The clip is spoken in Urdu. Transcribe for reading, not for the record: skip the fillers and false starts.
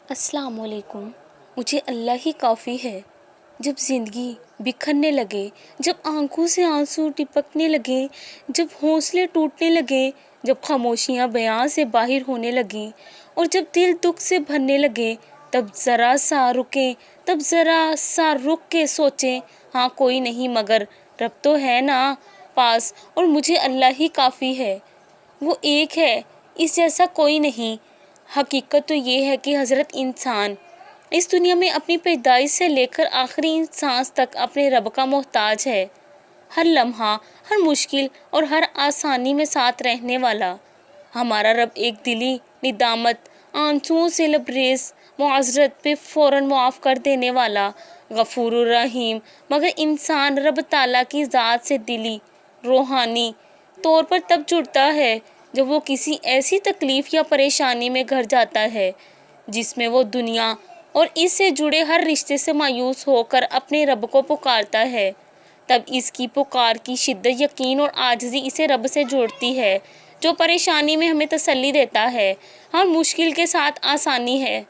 السلام علیکم۔ مجھے اللہ ہی کافی ہے۔ جب زندگی بکھرنے لگے، جب آنکھوں سے آنسو ٹپکنے لگے، جب حوصلے ٹوٹنے لگے، جب خاموشیاں بیان سے باہر ہونے لگیں اور جب دل دکھ سے بھرنے لگے، تب ذرا سا رکیں، تب ذرا سا رک کے سوچیں، ہاں کوئی نہیں مگر رب تو ہے نا پاس، اور مجھے اللہ ہی کافی ہے۔ وہ ایک ہے، اس جیسا کوئی نہیں۔ حقیقت تو یہ ہے کہ حضرت انسان اس دنیا میں اپنی پیدائش سے لے کر آخری سانس تک اپنے رب کا محتاج ہے۔ ہر لمحہ، ہر مشکل اور ہر آسانی میں ساتھ رہنے والا۔ ہمارا رب ایک دلی ندامت، آنسوؤں سے لبریز معذرت پہ فوراً معاف کر دینے والا غفور الرحیم، مگر انسان رب تعالیٰ کی ذات سے دلی، روحانی طور پر تب جڑتا ہے جب وہ کسی ایسی تکلیف یا پریشانی میں گھر جاتا ہے جس میں وہ دنیا اور اس سے جڑے ہر رشتے سے مایوس ہو کر اپنے رب کو پکارتا ہے۔ تب اس کی پکار کی شدت، یقین اور عاجزی اسے رب سے جوڑتی ہے، جو پریشانی میں ہمیں تسلی دیتا ہے، ہر مشکل کے ساتھ آسانی ہے۔